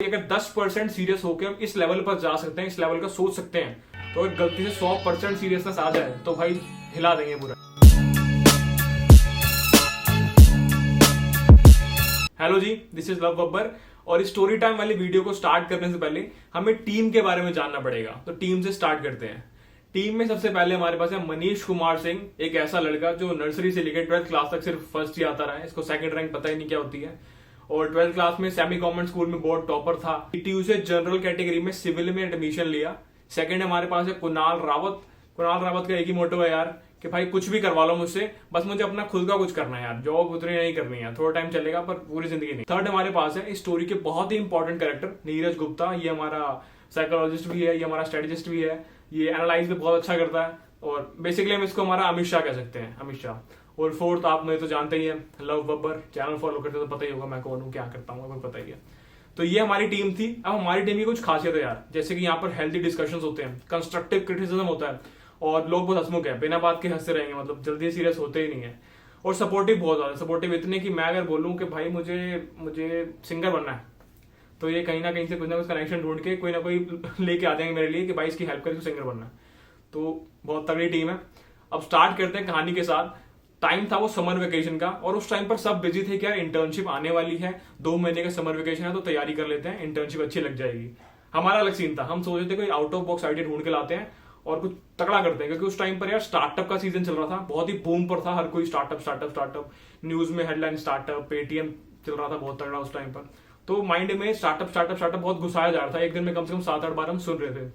अगर 10% सीरियस होकर हम इस लेवल पर जा सकते हैं, इस लेवल का सोच सकते हैं, तो अगर गलती से 100% सीरियसनेस आ जाए तो भाई हिला देंगे पूरा। Hello ji, this is Love Babbar. और इस स्टोरी टाइम वाली वीडियो को स्टार्ट करने से पहले हमें टीम के बारे में जानना पड़ेगा, तो टीम से स्टार्ट करते हैं। टीम में सबसे पहले हमारे पास है मनीष कुमार सिंह, एक ऐसा लड़का जो नर्सरी से लेकर 12th क्लास तक सिर्फ फर्स्ट ही आता रहा है, इसको सेकंड रैंक पता ही नहीं क्या होती है। और 12th क्लास में सेमी गवर्नमेंट स्कूल में बोर्ड टॉपर था। टीयू से जनरल कैटेगरी में सिविल में एडमिशन लिया। सेकंड हमारे पास है कुणाल रावत। कुणाल रावत का एक ही मोटो है यार कि भाई कुछ भी करवा लो मुझसे, बस मुझे अपना खुद का कुछ करना है यार, जॉब उतनी नहीं करनी है, थोड़ा टाइम चलेगा पर पूरी जिंदगी नहीं। थर्ड हमारे पास है इस स्टोरी के बहुत ही इंपॉर्टेंट कैरेक्टर नीरज गुप्ता। ये हमारा साइकोलॉजिस्ट भी है, ये हमारा स्ट्रेटेजिस्ट भी है, ये एनालाइज भी बहुत अच्छा करता है और बेसिकली हम इसको हमारा अमित शाह कह सकते हैं, अमित शाह। और फोर्थ आप मुझे तो जानते ही हैं, लव बब्बर। चैनल फॉलो करते तो पता ही होगा मैं कौन हूँ, क्या करता हूँ, आपको पता ही है। तो ये हमारी टीम थी। अब हमारी टीम की कुछ खासियत है यार, जैसे कि यहाँ पर हेल्दी डिस्कशंस होते हैं, कंस्ट्रक्टिव क्रिटिसिज्म होता है और लोग बहुत हंसमुख है, बिना बात के हंसते रहेंगे, मतलब जल्दी सीरियस होते ही नहीं है। और सपोर्टिव बहुत ज्यादा, सपोर्टिव इतने कि मैं अगर बोलूँ कि भाई मुझे सिंगर बनना है, तो ये कहीं ना कहीं से कुछ ना कुछ कनेक्शन ढूंढ के कोई ना कोई लेके आ जाएंगे मेरे लिए कि भाई इसकी हेल्प करके सिंगर बनना है। तो बहुत तगड़ी टीम है। अब स्टार्ट करते हैं कहानी के साथ। टाइम था वो समर वेकेशन का और उस टाइम पर सब बिजी थे कि यार इंटर्नशिप आने वाली है, 2 महीने का समर वेकेशन है तो तैयारी कर लेते हैं, इंटर्नशिप अच्छी लग जाएगी। हमारा अलग सीन था, हम सोच रहे थे कोई आउट ऑफ बॉक्स आइडिया ढूंढ के लाते हैं और कुछ तगड़ा करते हैं, क्योंकि उस टाइम पर यार स्टार्टअप का सीजन चल रहा था, बहुत ही बूम पर था, हर कोई स्टार्टअप न्यूज में हेडलाइन स्टार्टअप, पेटीएम चल रहा था बहुत तगड़ा उस टाइम पर। तो माइंड में स्टार्टअप बहुत घुसाया जा रहा था। एक दिन में कम से कम 7-8 बार हम सुन रहे थे।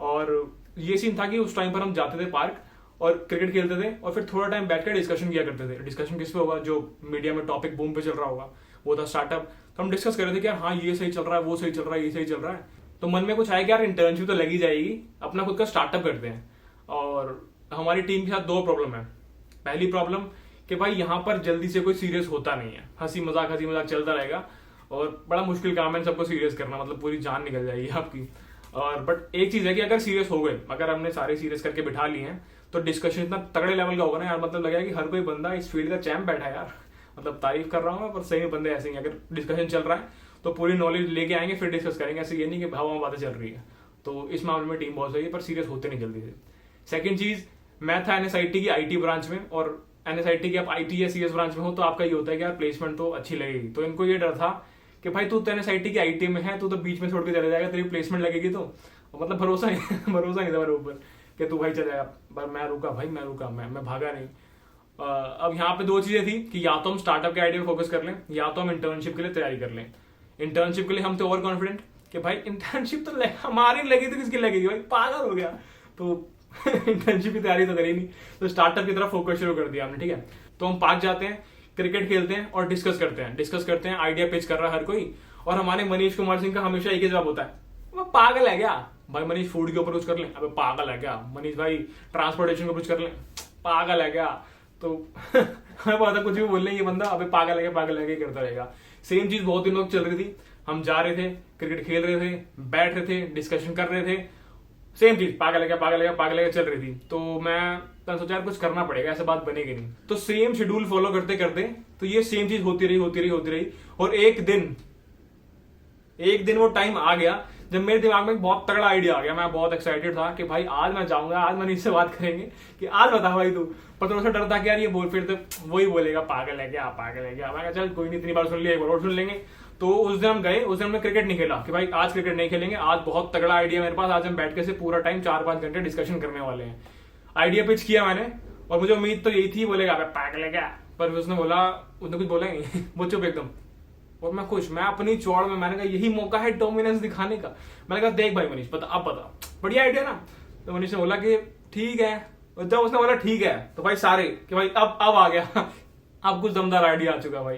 और ये सीन था कि उस टाइम पर हम जाते थे पार्क और क्रिकेट खेलते थे और फिर थोड़ा टाइम बैठकर डिस्कशन किया करते थे। डिस्कशन किस पे होगा, जो मीडिया में टॉपिक बूम पे चल रहा होगा, वो था स्टार्टअप। तो हम डिस्कस कर रहे थे कि यार हाँ ये सही चल रहा है, वो सही चल रहा है, ये सही चल रहा है। तो मन में कुछ आया कि यार इंटर्नशिप तो लगी जाएगी, अपना खुद का स्टार्टअप करते हैं। और हमारी टीम के साथ 2 प्रॉब्लम है। पहली प्रॉब्लम कि भाई यहाँ पर जल्दी से कोई सीरियस होता नहीं है, हंसी मजाक चलता रहेगा और बड़ा मुश्किल काम है सबको सीरियस करना, मतलब पूरी जान निकल जाएगी आपकी। और बट एक चीज है कि अगर सीरियस हो गए, अगर हमने सारे सीरियस करके बिठा लिए हैं, तो डिस्कशन इतना तगड़े लेवल का होगा ना यार, मतलब लगेगा कि हर कोई बंदा इस फील्ड का चैंप बैठा है यार। मतलब तारीफ कर रहा हूँ मैं, पर सही में बंदे ऐसे ही, अगर डिस्कशन चल रहा है तो पूरी नॉलेज लेके आएंगे फिर डिस्कस करेंगे, ऐसे ये नहीं कि हवा में बातें चल रही है। तो इस मामले में टीम बहुत सही है, पर सीरियस होते नहीं जल्दी से। सेकंड चीज, मैं था एनएसआईटी की आईटी ब्रांच में, और एनएसआईटी की आप आईटी या सीएस ब्रांच में हो तो आपका ये होता है कि यार प्लेसमेंट तो अच्छी लगेगी। तो इनको ये डर था कि भाई तू तो एनएसआईटी की आईटी में है, तू तो बीच में छोड़ के चले जाएगा, तेरी प्लेसमेंट लगेगी तो मतलब भरोसा नहीं था मेरे ऊपर कि तू भाई चल जाएगा। पर मैं रुका, मैं भागा नहीं। अब यहाँ पे 2 चीजें थी कि या तो हम स्टार्टअप के आइडिया पे फोकस कर लें, या तो हम इंटर्नशिप के लिए तैयारी कर लें। इंटर्नशिप के लिए हम थे ओवर कॉन्फिडेंट कि भाई इंटर्नशिप तो हमारी लगी तो किसकी लगेगी, भाई पागल हो गया। तो इंटर्नशिप की तैयारी तो करी नहीं, तो स्टार्टअप की तरफ फोकस शुरू कर दिया हमने। ठीक है, तो हम पार्क जाते हैं, क्रिकेट खेलते हैं और डिस्कस करते हैं। आइडिया पिच कर रहा है हर कोई, और हमारे मनीष कुमार सिंह का हमेशा एक ही जवाब होता है, वो पागल है क्या भाई। मनीष फूड के ऊपर कुछ कर ले, अबे पागल है क्या। मनीष भाई ट्रांसपोर्टेशन के ऊपर कुछ कर ले, पागल है क्या। तो हमें पता कुछ भी बोलने ये बंदा अबे पागल है क्या करता रहेगा। सेम चीज बहुत दिनों तक चल रही थी। हम जा रहे थे, क्रिकेट खेल रहे थे, बैठ रहे थे, डिस्कशन कर रहे थे, सेम चीज पागल है क्या चल रही थी। तो मैं सोचा यार कुछ करना पड़ेगा, ऐसे बात बनेगी नहीं। तो सेम शेड्यूल फॉलो करते करते तो ये सेम चीज होती रही। और एक दिन वो टाइम आ गया जब मेरे दिमाग में बहुत तगड़ा आइडिया आ गया। मैं बहुत एक्साइटेड था कि भाई आज मैं जाऊंगा, आज मनीष से बात करेंगे कि आज बता भाई तू। पर थोड़ा सा डर था कि यार ये बोल फिर तो वही बोलेगा पागल है क्या। मैं कहा चल कोई नहीं, इतनी बार सुन लिया, एक बार और सुन लेंगे। तो उस दिन हम गए, उस दिन हमने क्रिकेट नहीं खेला कि भाई आज क्रिकेट नहीं खेलेंगे, आज बहुत तगड़ा आइडिया मेरे पास, आज हम बैठ के से पूरा टाइम 4-5 घंटे डिस्कशन करने वाले हैं। आइडिया पिच किया मैंने और मुझे उम्मीद तो यही थी बोलेगा पागल है क्या, पर उसने कुछ बोला नहीं वो चुप एकदम। और मैं खुश, मैं अपनी चौड़ में, मैंने कहा यही मौका है डोमिनेंस दिखाने का। मैंने कहा देख भाई मनीष अब बता, बढ़िया आइडिया ना। तो मनीष ने बोला कि ठीक है। और जब उसने बोला ठीक है तो भाई सारे कि भाई अब आ गया अब कुछ दमदार आइडिया आ चुका भाई।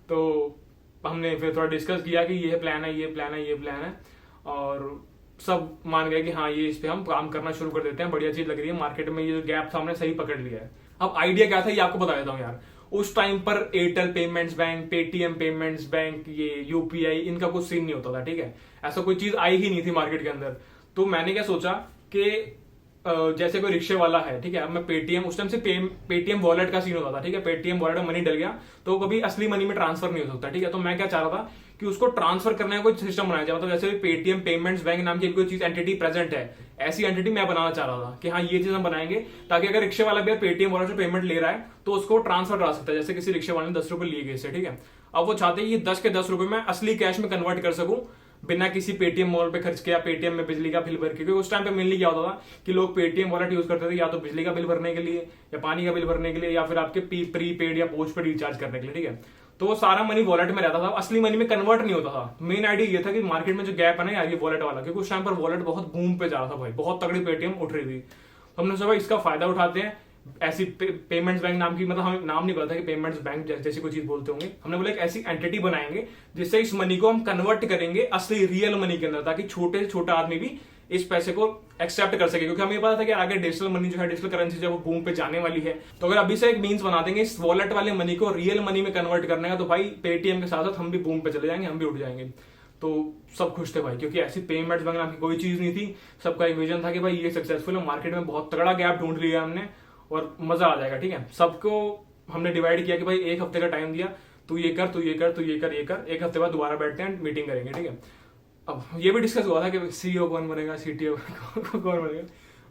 तो हमने फिर थोड़ा डिस्कस किया कि ये प्लान है और सब मान गए कि हाँ ये इस पे हम काम करना शुरू कर देते हैं, बढ़िया चीज लग रही है, मार्केट में ये जो गैप था हमने सही पकड़ लिया है। अब आइडिया क्या था ये आपको बता देता हूँ यार। उस टाइम पर Airtel payments bank, Paytm payments bank, ये यूपीआई, इनका कुछ सीन नहीं होता था। ठीक है, ऐसा कोई चीज आई ही नहीं थी मार्केट के अंदर। तो मैंने क्या सोचा कि जैसे कोई रिक्शे वाला है, ठीक है, अब मैं पेटीएम, उस टाइम से पेटीएम वॉलेट का सीन होता था। ठीक है, पेटीएम वॉलेट में मनी डल गया तो कभी असली मनी में ट्रांसफर नहीं हो सकता। ठीक है, तो मैं क्या चाह रहा था कि कि उसको ट्रांसफर करने का कोई सिस्टम बनाया जाए। मतलब जैसे पेटीएम पेमेंट्स बैंक नाम की कोई चीज एंटिटी प्रेजेंट है, ऐसी एंटिटी मैं बनाना चाह रहा था कि हाँ ये चीज हम बनाएंगे ताकि अगर रिक्शे वाला भी पेटीएम वॉलेट से पेमेंट ले रहा है तो उसको ट्रांसफर करा सकता है। जैसे किसी रिक्शे वाले ने 10 रुपए लिए गए से, ठीक है, अब वो चाहते हैं ये 10 के 10 रुपए मैं असली कैश में कन्वर्ट कर सकूं बिना किसी पेटीएम मॉल पे खर्च किया, पेटीएम में बिजली का बिल भर के। क्योंकि उस टाइम पे मेनली क्या होता था कि लोग पेटीएम वॉलेट यूज करते थे या तो बिजली का बिल भरने के लिए या पानी का बिल भरने के लिए या फिर आपके प्रीपेड या पोस्ट पेड रिचार्ज करने के लिए, ठीक है। तो वो सारा मनी वॉलेट में रहता था, असली मनी में कन्वर्ट नहीं होता था। मेन आइडिया ये था कि मार्केट में जो गैप है ना यार ये वॉलेट वाला, क्योंकि उस टाइम पर वॉलेट बहुत बूम पे जा रहा था भाई, बहुत तगड़ी पेटीएम उठ रही थी। तो हमने सोचा इसका फायदा उठाते हैं। ऐसी पेमेंट्स बैंक नाम की, मतलब हमें नाम नहीं पता था कि पेमेंट्स बैंक जैसी कोई चीज बोलते होंगे। हमने बोला एक ऐसी एंटिटी बनाएंगे जिससे इस मनी को हम कन्वर्ट करेंगे असली रियल मनी के अंदर, ताकि छोटे से छोटा आदमी भी इस पैसे को एक्सेप्ट कर सके। क्योंकि हमें पता था कि आगे डिजिटल मनी जो है, डिजिटल करेंसी जो है वो बूम पे जाने वाली है। तो अगर अभी से एक मीन्स बना देंगे इस वॉलेट वाले मनी को रियल मनी में कन्वर्ट करने का, तो भाई पेटीएम के साथ साथ हम भी बूम पे चले जाएंगे, हम भी उठ जाएंगे। तो सब खुश थे भाई, क्योंकि ऐसी पेमेंट्स बैंक नाम की कोई चीज नहीं थी। सबका एक विजन था कि भाई ये सक्सेसफुल है, मार्केट में बहुत तगड़ा गैप ढूंढ लिया हमने और मजा आ जाएगा, ठीक है। सबको हमने डिवाइड किया कि भाई एक हफ्ते का टाइम दिया, तू ये कर, तू ये कर, तू ये कर, ये कर, एक हफ्ते बाद दोबारा बैठते हैं मीटिंग करेंगे, ठीक है। अब ये भी डिस्कस हुआ था कि सीईओ कौन बनेगा, सीटीओ कौन बनेगा,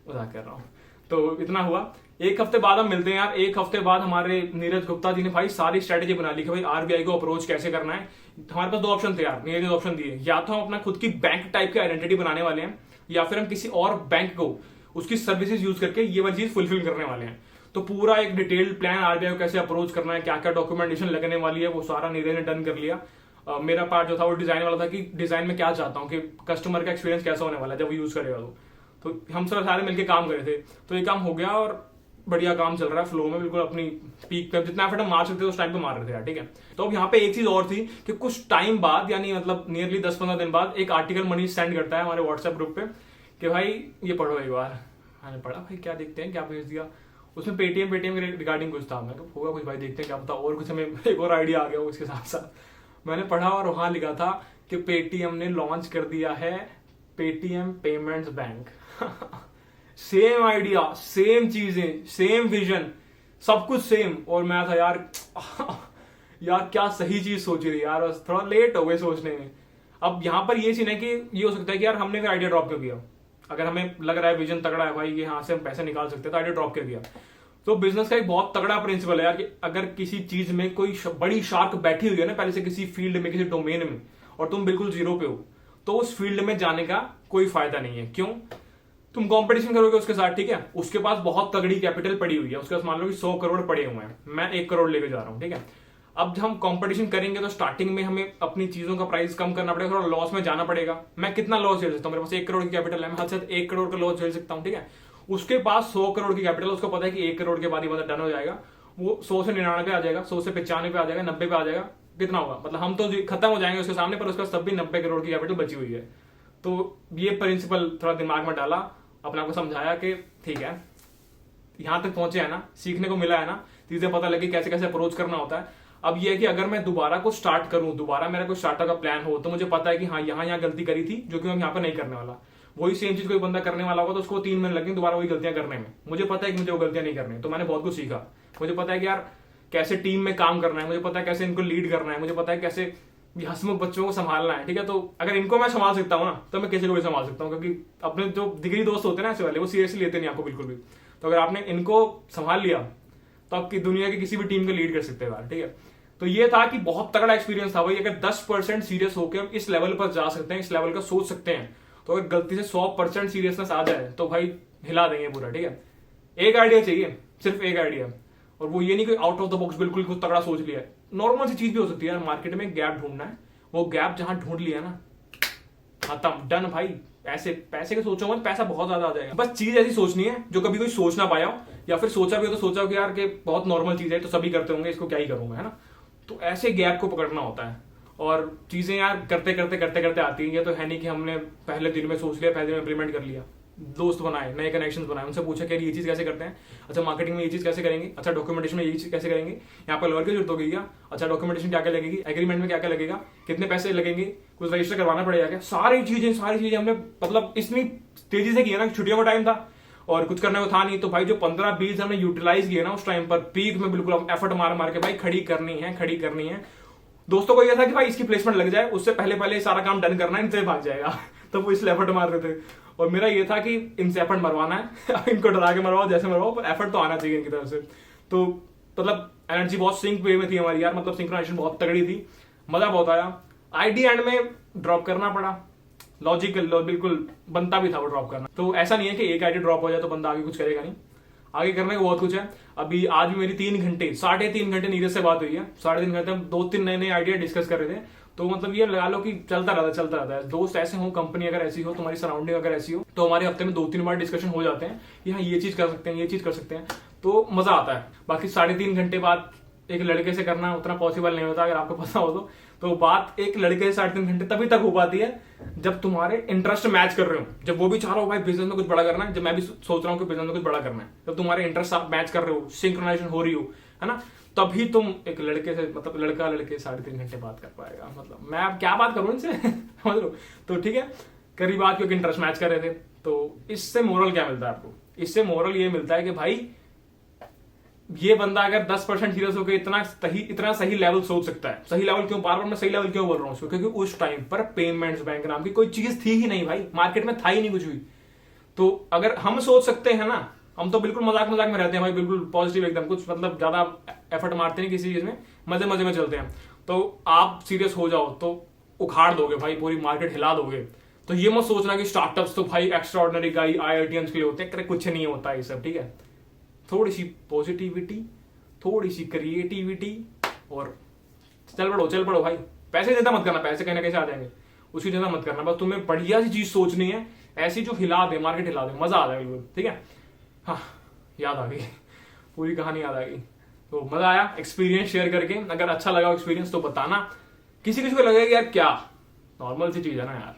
मजाक कर रहा हूँ। तो इतना हुआ, एक हफ्ते बाद हम मिलते हैं यार। एक हफ्ते बाद हमारे नीरज गुप्ता जी ने भाई सारी स्ट्रेटेजी बना ली कि भाई आरबीआई को अप्रोच कैसे करना है। हमारे पास 2 ऑप्शन थे यार, नीरज ने ऑप्शन दिए, या तो हम अपना खुद की बैंक टाइप की आइडेंटिटी बनाने वाले हैं या फिर हम किसी और बैंक को उसकी सर्विसेज यूज करके ये वाली चीज फुलफिल करने वाले हैं। तो पूरा एक डिटेल्ड प्लान आरबीआई को कैसे अप्रोच करना है, क्या क्या डॉक्यूमेंटेशन लगने वाली है, वो सारा नीरज ने डन कर लिया। मेरा पार्ट जो था वो डिजाइन वाला था कि डिजाइन में क्या चाहता हूँ कि कस्टमर का एक्सपीरियंस कैसा होने वाला है जब वो यूज करेगा। तो हम सब सारे मिलकर काम करे थे, तो ये काम हो गया और बढ़िया काम चल रहा है फ्लो में, बिल्कुल अपनी पीक पे जितना एफर्ट हम मार सकते थे उस टाइम पे मार रहे थे यार, ठीक है। तो अब यहाँ पे एक चीज और थी कि कुछ टाइम बाद, यानी मतलब नियरली 10-15 दिन बाद एक आर्टिकल मनीष सेंड करता है हमारे व्हाट्सएप ग्रुप पे कि भाई ये पढ़ो एक बार। मैंने पढ़ा, भाई क्या देखते हैं, क्या भेज दिया उसमें, पेटीएम के रिगार्डिंग कुछ था। मैं होगा कुछ भाई, देखते हैं क्या पता और कुछ हमें एक और आइडिया आ गया उसके साथ साथ। मैंने पढ़ा और वहां लिखा था कि पेटीएम ने लॉन्च कर दिया है Paytm payments bank. Same idea, same चीजें, सेम विजन, सब कुछ सेम। और मैं था यार यार क्या सही चीज सोच रही यार, बस थोड़ा लेट हो गए सोचने में। अब यहाँ पर ये सीन है कि ये हो सकता है कि यार हमने आइडिया ड्रॉप क्यों किया। अगर हमें लग रहा है विजन तगड़ा है भाई, यहाँ से हम पैसे निकाल सकते हैं, तो आइडिया ड्रॉप क्यों किया। तो बिजनेस का एक बहुत तगड़ा प्रिंसिपल है यार कि अगर किसी चीज में कोई बड़ी शार्क बैठी हुई है ना पहले से किसी फील्ड में, किसी डोमेन में, और तुम बिल्कुल जीरो पे हो, तो उस फील्ड में जाने का कोई फायदा नहीं है। क्यों? तुम कंपटीशन करोगे उसके साथ, ठीक है, उसके पास बहुत तगड़ी कैपिटल पड़ी हुई है, उसके पास मान लो कि 100 करोड़ पड़े हुए हैं, मैं 1 करोड़ लेके जा रहा हूं, ठीक है। अब जब हम कंपटीशन करेंगे तो स्टार्टिंग में हमें अपनी चीजों का प्राइस कम करना पड़ेगा, थोड़ा लॉस में जाना पड़ेगा। मैं कितना लॉस झेल सकता हूँ, मेरे पास 1 करोड़ की कैपिटल है, मैं हद से 1 करोड़ का लॉस झेल सकता हूँ, ठीक है। उसके पास 100 करोड़ की कैपिटल, उसको पता है कि 1 करोड़ के बाद ही मतलब डन हो जाएगा, वो 100 से 99 पे आ जाएगा, 100 से 95 पे आ जाएगा, 90 पे आ जाएगा, कितना होगा, मतलब हम तो खत्म हो जाएंगे उसके सामने, पर उसका तब भी 90 करोड़ की कैपिटल बची हुई है। तो ये प्रिंसिपल थोड़ा दिमाग में डाला, अपने आप को समझाया कि ठीक है, यहां तक पहुंचे है ना, सीखने को मिला है ना, चीजें पता लगी कैसे कैसे अप्रोच करना होता है। अब ये है कि अगर मैं दोबारा को स्टार्ट करूं, दोबारा मेरा कोई स्टार्टअप का प्लान हो, तो मुझे पता है कि हाँ यहाँ गलती करी थी जो कि मैं यहाँ पर नहीं करने वाला। वही सेम चीज कोई बंदा करने वाला होगा तो उसको 3 महीने लगेंगे दोबारा वही गलतियां करने में। मुझे पता है कि मुझे वो गलतियां नहीं करनी, तो मैंने बहुत कुछ सीखा। मुझे पता है कि यार कैसे टीम में काम करना है, मुझे पता है कैसे इनको लीड करना है, मुझे पता है कैसे हंसमुख बच्चों को संभालना है, ठीक है। तो अगर इनको मैं संभाल सकता हूँ ना, तो मैं किसी को भी संभाल सकता हूँ, क्योंकि अपने जो डिग्री दोस्त होते हैं ना ऐसे वाले, वो सीरियसली लेते नहीं आपको बिल्कुल भी। तो अगर आपने इनको संभाल लिया तो आप दुनिया की किसी भी टीम को लीड कर सकते हैं, ठीक है। तो ये था कि बहुत तगड़ा एक्सपीरियंस था भाई। अगर 10% सीरियस होकर हम इस लेवल पर जा सकते हैं, इस लेवल का सोच सकते हैं, तो अगर गलती से 100% सीरियसनेस आ जाए तो भाई हिला देंगे पूरा, ठीक है। एक आइडिया चाहिए, सिर्फ एक आइडिया, और वो ये नहीं कि आउट ऑफ द बॉक्स बिल्कुल कुछ तगड़ा सोच लिया है। नॉर्मल सी चीज भी हो सकती है यार, मार्केट में गैप ढूंढना है, वो गैप जहां ढूंढ लिया ना, खत्म, डन भाई। ऐसे पैसे के सोचो मत, पैसा बहुत ज्यादा आ जाएगा। बस चीज ऐसी सोचनी है जो कभी कोई सोच ना पाया हो, या फिर सोचा भी हो तो सोचा हो कि यार कि बहुत नॉर्मल चीज है, तो सभी करते होंगे, इसको क्या ही करूंगा, है ना। तो ऐसे गैप को पकड़ना होता है, और चीजें यार करते करते आती है। ये तो है नहीं कि हमने पहले दिन में सोच लिया, पहले दिन में इंप्लीमेंट कर लिया। दोस्त बनाए, नए कनेक्शंस बनाए, उनसे पूछा कि ये चीज कैसे करते हैं, अच्छा मार्केटिंग में ये चीज कैसे करेंगे, अच्छा डॉक्यूमेंटेशन में ये चीज कैसे करेंगे, यहाँ पर लॉयर की जरूरत होगी क्या, अच्छा डॉक्यूमेंटेशन क्या क्या लगेगी, एग्रीमेंट में क्या क्या लगेगा, कितने पैसे लगेंगे, कुछ रजिस्टर करवाना पड़ेगा क्या, सारी चीजें हमने मतलब इतनी तेजी से किया ना, छुट्टियों का टाइम था और कुछ करने को था नहीं। तो भाई जो 15-20 हमने यूटिलाइज किया ना उस टाइम पर, पीक में बिल्कुल एफर्ट मार के भाई खड़ी करनी है। दोस्तों को यह था कि भाई इसकी प्लेसमेंट लग जाए, उससे पहले पहले सारा काम डन करना है, इनसे भाग जाएगा। तो वो इसलिए एफर्ट मार रहे थे, और मेरा ये था कि इनसे एफर्ट मरवाना है। इनको डरा के मरवाओ, जैसे मरवाओ, पर एफर्ट तो आना चाहिए इनकी तरफ से। तो मतलब एनर्जी बहुत सिंक वे में थी हमारी यार, मतलब सिंक्रोनाइजेशन बहुत तगड़ी थी, मजा बहुत आया। आईडी एंड में ड्रॉप करना पड़ा, लॉजिकल बिल्कुल बनता भी था वो ड्रॉप करना। तो ऐसा नहीं है कि एक आईडी ड्रॉप हो जाए तो बंदा आगे कुछ करेगा नहीं, आगे करने को बहुत कुछ है। अभी आज भी मेरी 3.5 घंटे नीरज से बात हुई है। 3.5 घंटे हम 2-3 नए नए आइडिया डिस्कस कर रहे थे। तो मतलब ये लगा लो कि चलता रहता है। दोस्त ऐसे हो, कंपनी अगर ऐसी हो, तुम्हारी सराउंडिंग अगर ऐसी हो, तो हमारे हफ्ते में 2-3 बार डिस्कशन हो जाते हैं कि हाँ ये चीज कर सकते हैं, ये चीज कर सकते हैं, तो मजा आता है। बाकी 3.5 घंटे बाद एक लड़के से करना उतना पॉसिबल नहीं होता, अगर आपको पता हो तो बात एक लड़के से 3.5 घंटे तभी तक हो पाती है जब तुम्हारे इंटरेस्ट मैच कर रहे हो, जब वो भी चाह रहा हो भाई बिजनेस में कुछ बड़ा करना है, जब मैं भी सोच रहा हूँ कि बिजनेस में कुछ बड़ा करना है, जब तुम्हारे इंटरेस्ट मैच कर रहे हो, सिंक्रोनाइजेशन हो रही हो, है ना, तभी तुम एक लड़के से, मतलब लड़का लड़के 3.5 घंटे बात कर पाएगा। मतलब मैं अब क्या बात करूं इनसे, समझ लो। तो ठीक है, करीब बात क्योंकि इंटरेस्ट मैच कर रहे थे। तो इससे मोरल क्या मिलता है आपको? इससे मोरल ये मिलता है कि भाई ये बंदा अगर 10% सीरियस होकर इतना सही लेवल सोच सकता है। सही लेवल क्यों, बार बार मैं सही लेवल क्यों बोल रहा हूँ उसको, क्योंकि उस टाइम पर पेमेंट्स बैंक नाम की कोई चीज थी ही नहीं भाई, मार्केट में था ही नहीं कुछ भी। तो अगर हम सोच सकते हैं ना, हम तो बिल्कुल मजाक में रहते हैं भाई, बिल्कुल पॉजिटिव एकदम, कुछ मतलब ज्यादा एफर्ट मारते नहीं किसी चीज में, मजे मजे में चलते हैं। तो आप सीरियस हो जाओ तो उखाड़ दोगे भाई, पूरी मार्केट हिला दोगे। तो ये मत सोचना कि स्टार्टअप्स तो भाई एक्स्ट्रा ऑर्डिनरी गाई IITians के लिए होते हैं, कुछ नहीं होता ये सब, ठीक है। थोड़ी सी पॉजिटिविटी, थोड़ी सी क्रिएटिविटी, और चल पड़ो भाई। पैसे ज्यादा मत करना, पैसे कहीं ना कहीं से आ जाएंगे, उसकी ज्यादा मत करना। बस तुम्हें बढ़िया सी चीज सोचनी है, ऐसी जो हिला दे, मार्केट हिला दे, मजा आ जाएगा बिल्कुल, ठीक है। हाँ, याद आ गई, पूरी कहानी याद आ गई। तो मजा आया एक्सपीरियंस शेयर करके। अगर अच्छा लगा एक्सपीरियंस तो बताना। किसी को लगेगा यार क्या नॉर्मल सी चीज है ना यार,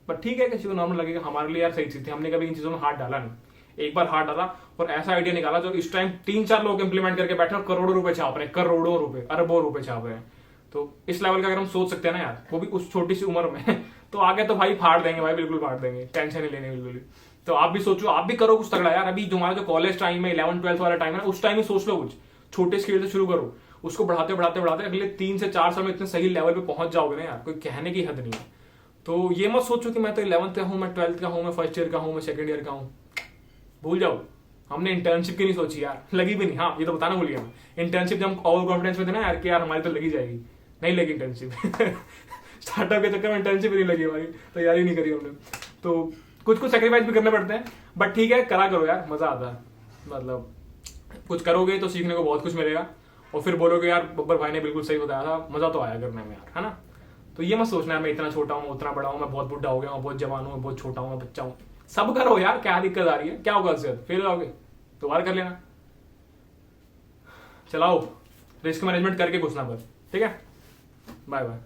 पर ठीक है, किसी को नॉर्मल लगेगा, हमारे लिए यार सही चीज थी। हमने कभी इन चीजों में हाथ डाला नहीं, एक बार हाथ डाला और ऐसा आइडिया निकाला जो इस टाइम 3-4 लोग इंप्लीमेंट करके बैठे और करोड़ों रुपए छाप रहे हैं, करोड़ों रुपए, अरबों रुपए छाप रहे हैं। तो इस लेवल का अगर हम सोच सकते हैं ना यार, वो भी उस छोटी सी उम्र में, तो आगे तो भाई फाड़ देंगे भाई, बिल्कुल फाड़ देंगे, टेंशन नहीं लेने बिल्कुल। तो आप भी सोचो, आप भी करो कुछ तगड़ा यार। अभी तुम्हारा जो कॉलेज टाइम है, 11th-12th वाला टाइम है ना, उस टाइम ही सोच लो कुछ छोटे स्केल से शुरू करो, उसको बढ़ाते बढ़ाते बढ़ाते अगले 3 से 4 साल में इतने सही लेवल पे पहुंच जाओगे ना यार, कोई कहने की हद नहीं है। तो ये मत सोचो कि मैं तो 11th का हूं, मैं 12th का हूं, मैं फर्स्ट ईयर का हूं, मैं सेकंड ईयर का हूं, भूल जाओ। हमने इंटर्नशिप की नहीं सोची यार, लगी भी नहीं। हाँ, ये तो बताना भूल गया, इंटर्नशिप जब हम ओवर कॉन्फिडेंस में थे ना यार कि यार हमारी तो लगी जाएगी, नहीं लगी इंटर्नशिप। स्टार्टअप के चक्कर में इंटर्नशिप नहीं लगी भाई, तैयारी नहीं करी हमने। तो कुछ सेक्रीफाइस भी करने पड़ते हैं, बट ठीक है, करा करो यार, मजा आता है। मतलब कुछ करोगे तो सीखने को बहुत कुछ मिलेगा, और फिर बोलोगे यार बब्बर भाई ने बिल्कुल सही बताया था, मजा तो आया करने में यार, है ना। तो ये मत सोचना है मैं इतना छोटा हूँ, उतना बड़ा हूँ, मैं बहुत बुढ़ा हो गया हूँ, बहुत जवान हूँ, बहुत छोटा हूँ, मैं बच्चा हूँ। सब करो यार, क्या दिक्कत आ रही है, क्या होगा उससे, फेल होगे तो बाहर कर लेना। चलाओ, रिस्क मैनेजमेंट करके घुसना पर, ठीक है। Bye bye.